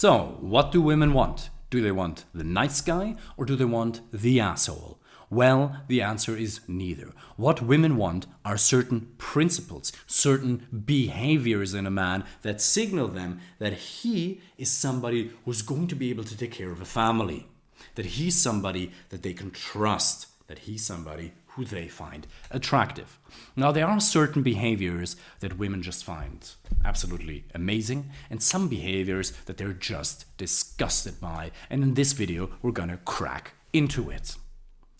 So, what do women want? Do they want the nice guy or do they want the asshole? Well, the answer is neither. What women want are certain principles, certain behaviors in a man that signal them that he is somebody who's going to be able to take care of a family, that he's somebody that they can trust, that he's somebody who they find attractive. Now, there are certain behaviors that women just find absolutely amazing, and some behaviors that they're just disgusted by. And in this video, we're gonna crack into it.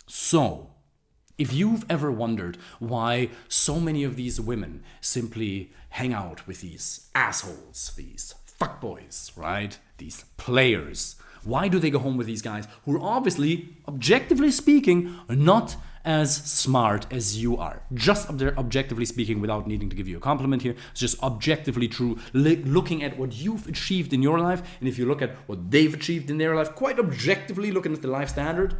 So, if you've ever wondered why so many of these women simply hang out with these assholes, these fuckboys, right? These players, why do they go home with these guys who are obviously, objectively speaking, not as smart as you are? Just objectively speaking, without needing to give you a compliment here, it's just objectively true. Looking at what you've achieved in your life, and if you look at what they've achieved in their life, quite objectively looking at the life standard,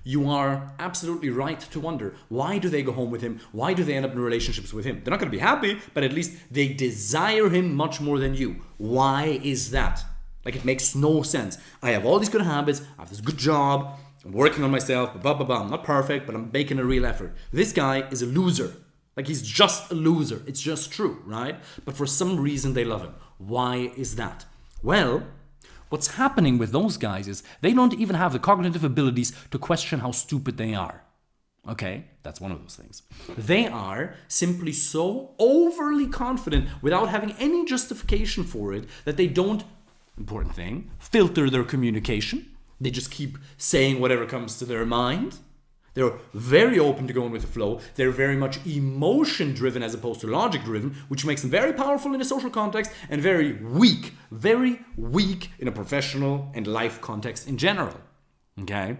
you are absolutely right to wonder, why do they go home with him? Why do they end up in relationships with him? They're not going to be happy, but at least they desire him much more than you. Why is that? Like, it makes no sense. I have all these good habits, I have this good job, I'm working on myself, blah, blah, blah. I'm not perfect, but I'm making a real effort. This guy is a loser. Like, he's just a loser. It's just true, right? But for some reason, they love him. Why is that? Well, what's happening with those guys is they don't even have the cognitive abilities to question how stupid they are. Okay, that's one of those things. They are simply so overly confident without having any justification for it that they don't, important thing, filter their communication. They just keep saying whatever comes to their mind. They're very open to going with the flow. They're very much emotion driven as opposed to logic driven, which makes them very powerful in a social context and very weak in a professional and life context in general. Okay?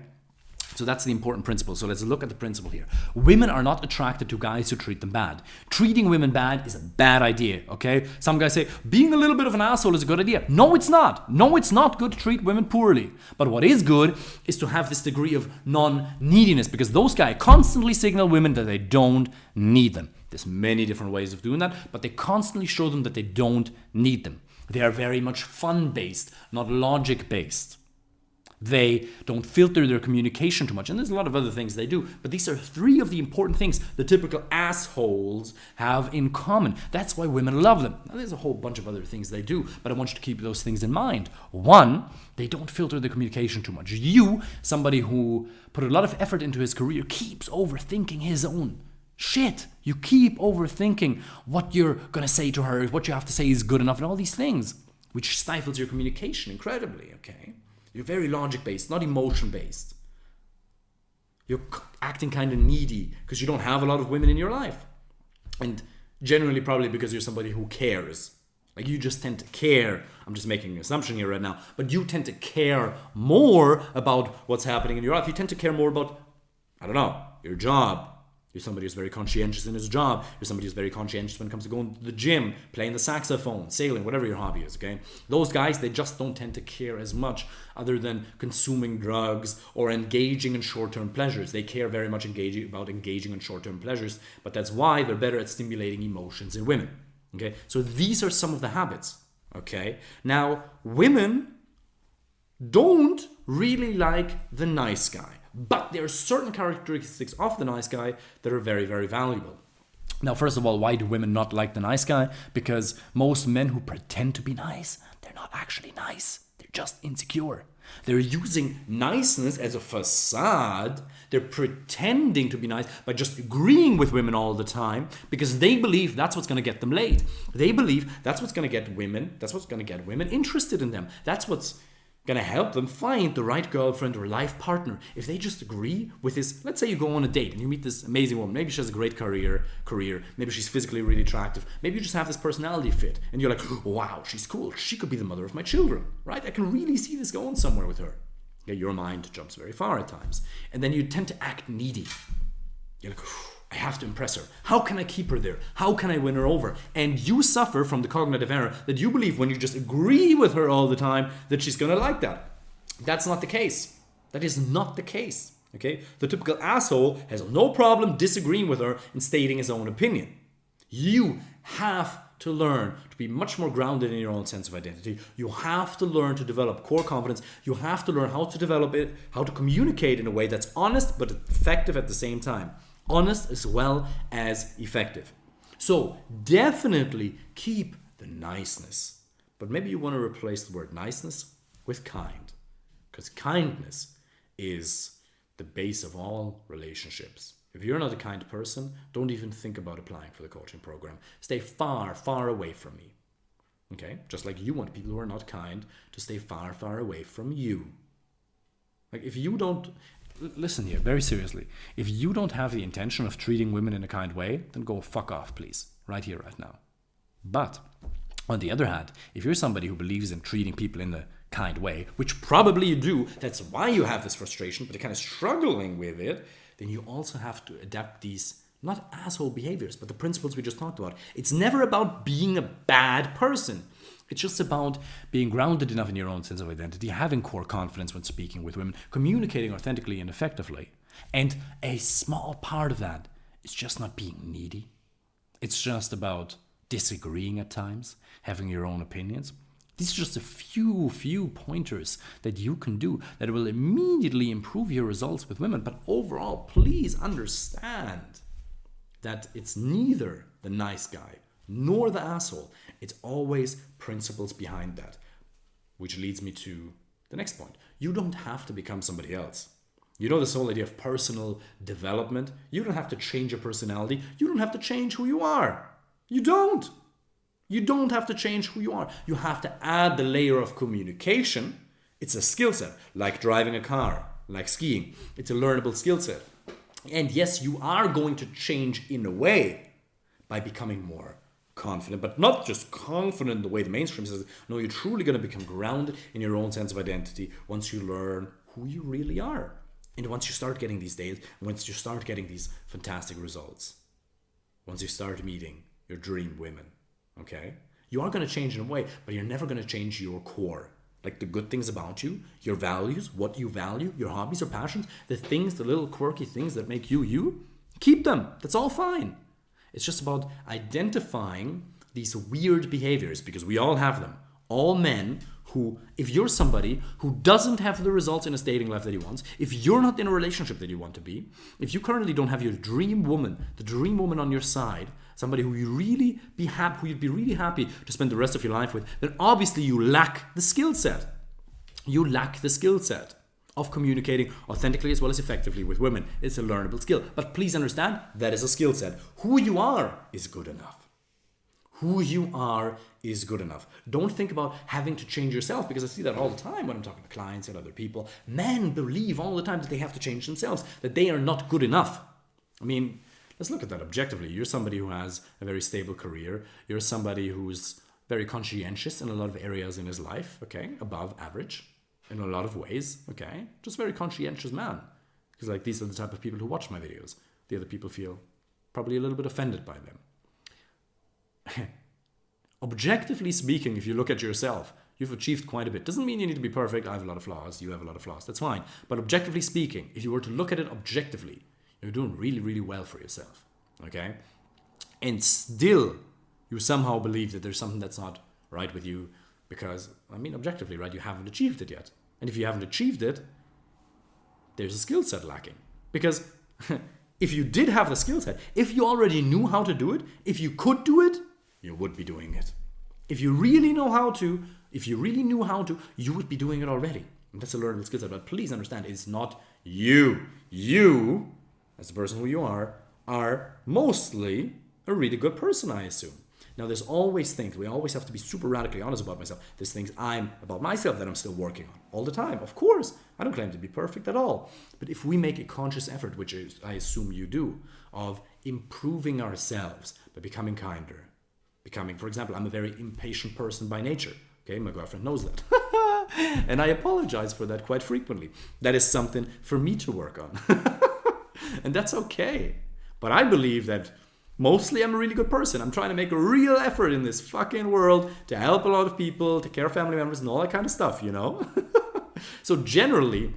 So that's the important principle. So let's look at the principle here. Women are not attracted to guys who treat them bad. Treating women bad is a bad idea, okay? Some guys say, being a little bit of an asshole is a good idea. No, it's not. No, it's not good to treat women poorly. But what is good is to have this degree of non-neediness, because those guys constantly signal women that they don't need them. There's many different ways of doing that, but they constantly show them that they don't need them. They are very much fun-based, not logic-based. They don't filter their communication too much. And there's a lot of other things they do. But these are three of the important things the typical assholes have in common. That's why women love them. Now, there's a whole bunch of other things they do, but I want you to keep those things in mind. One, they don't filter their communication too much. You, somebody who put a lot of effort into his career, keeps overthinking his own shit. You keep overthinking what you're going to say to her, what you have to say is good enough, and all these things, which stifles your communication incredibly, okay? You're very logic-based, not emotion-based. You're acting kind of needy because you don't have a lot of women in your life. And generally probably because you're somebody who cares. Like, you just tend to care. I'm just making an assumption here right now. But you tend to care more about what's happening in your life. You tend to care more about, I don't know, your job. You're somebody who's very conscientious in his job. You're somebody who's very conscientious when it comes to going to the gym, playing the saxophone, sailing, whatever your hobby is, okay? Those guys, they just don't tend to care as much other than consuming drugs or engaging in short-term pleasures. They care very much about engaging in short-term pleasures, but that's why they're better at stimulating emotions in women, okay? So these are some of the habits, okay? Now, women don't really like the nice guy. But there are certain characteristics of the nice guy that are very, very valuable. Now, first of all, why do women not like the nice guy? Because most men who pretend to be nice, they're not actually nice. They're just insecure. They're using niceness as a facade. They're pretending to be nice by just agreeing with women all the time because they believe that's what's going to get them laid. They believe that's what's going to get women interested in them. That's what's going to help them find the right girlfriend or life partner. If they just agree with this, let's say you go on a date and you meet this amazing woman. Maybe she has a great career. Maybe she's physically really attractive. Maybe you just have this personality fit. And you're like, wow, she's cool. She could be the mother of my children, right? I can really see this going somewhere with her. Yeah, your mind jumps very far at times. And then you tend to act needy. You're like, I have to impress her. How can I keep her there? How can I win her over? And you suffer from the cognitive error that you believe when you just agree with her all the time that she's going to like that. That's not the case. That is not the case. Okay? The typical asshole has no problem disagreeing with her and stating his own opinion. You have to learn to be much more grounded in your own sense of identity. You have to learn to develop core confidence. You have to learn how to develop it, how to communicate in a way that's honest but effective at the same time. Honest as well as effective. So definitely keep the niceness. But maybe you want to replace the word niceness with kind. Because kindness is the base of all relationships. If you're not a kind person, don't even think about applying for the coaching program. Stay far, far away from me. Okay? Just like you want people who are not kind to stay far, far away from you. Like if you don't, listen here, very seriously. If you don't have the intention of treating women in a kind way, then go fuck off, please. Right here, right now. But on the other hand, if you're somebody who believes in treating people in a kind way, which probably you do, that's why you have this frustration, but you're kind of struggling with it, then you also have to adapt these, not asshole behaviors, but the principles we just talked about. It's never about being a bad person. It's just about being grounded enough in your own sense of identity, having core confidence when speaking with women, communicating authentically and effectively. And a small part of that is just not being needy. It's just about disagreeing at times, having your own opinions. These are just a few pointers that you can do that will immediately improve your results with women. But overall, please understand that it's neither the nice guy nor the asshole. It's always principles behind that. Which leads me to the next point. You don't have to become somebody else. You know this whole idea of personal development? You don't have to change your personality. You don't have to change who you are. You don't. You don't have to change who you are. You have to add the layer of communication. It's a skill set, like driving a car, like skiing. It's a learnable skill set. And yes, you are going to change in a way by becoming more confident, but not just confident the way the mainstream says. No, you're truly going to become grounded in your own sense of identity once you learn who you really are. And once you start getting these days, once you start getting these fantastic results, once you start meeting your dream women. Okay? You are going to change in a way, but you're never going to change your core. Like the good things about you, your values, what you value, your hobbies or passions, the things, the little quirky things that make you you, keep them. That's all fine. It's just about identifying these weird behaviors, because we all have them. All men who, if you're somebody who doesn't have the results in a dating life that he wants, if you're not in a relationship that you want to be, if you currently don't have your dream woman, the dream woman on your side, somebody who you'd be really happy to spend the rest of your life with, then obviously you lack the skill set. You lack the skill set of communicating authentically as well as effectively with women. It's a learnable skill. But please understand, that is a skill set. Who you are is good enough. Who you are is good enough. Don't think about having to change yourself, because I see that all the time when I'm talking to clients and other people. Men believe all the time that they have to change themselves, that they are not good enough. I mean, let's look at that objectively. You're somebody who has a very stable career. You're somebody who's very conscientious in a lot of areas in his life, okay? Above average in a lot of ways, okay? Just very conscientious man. Because like these are the type of people who watch my videos. The other people feel probably a little bit offended by them. Objectively speaking, if you look at yourself, you've achieved quite a bit. Doesn't mean you need to be perfect. I have a lot of flaws. You have a lot of flaws. That's fine. But objectively speaking, if you were to look at it objectively, you're doing really, really well for yourself. Okay? And still, you somehow believe that there's something that's not right with you because, I mean, objectively, right, you haven't achieved it yet. And if you haven't achieved it, there's a skill set lacking. Because if you did have the skill set, if you already knew how to do it, if you could do it, you would be doing it. If you really know how to, if you really knew how to, you would be doing it already. And that's a learnable skill set. But please understand, it's not you. You, as the person who you are mostly a really good person, I assume. Now, there's always things, we always have to be super radically honest about myself. There's things about myself that I'm still working on all the time. Of course, I don't claim to be perfect at all. But if we make a conscious effort, which is, I assume you do, of improving ourselves by becoming kinder, for example, I'm a very impatient person by nature. Okay, my girlfriend knows that. And I apologize for that quite frequently. That is something for me to work on. And that's okay. But I believe that mostly I'm a really good person. I'm trying to make a real effort in this fucking world to help a lot of people, take care of family members and all that kind of stuff, you know? So generally,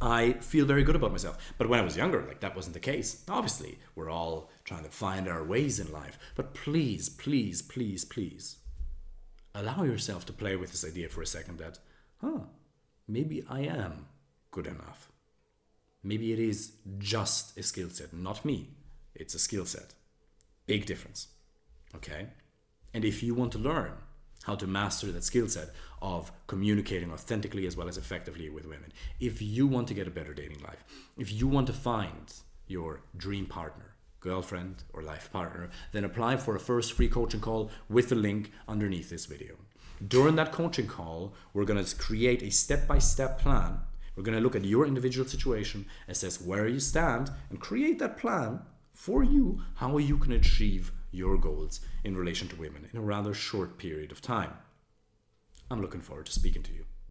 I feel very good about myself. But when I was younger, like, that wasn't the case. Obviously, we're all trying to find our ways in life. But please, please, please, please, allow yourself to play with this idea for a second that, maybe I am good enough. Maybe it is just a skill set, not me. It's a skill set. Big difference. Okay? And if you want to learn how to master that skill set of communicating authentically as well as effectively with women, if you want to get a better dating life, if you want to find your dream partner, girlfriend or life partner, then apply for a first free coaching call with the link underneath this video. During that coaching call, we're going to create a step-by-step plan. We're going to look at your individual situation, assess where you stand, and create that plan for you, how you can achieve your goals in relation to women in a rather short period of time. I'm looking forward to speaking to you.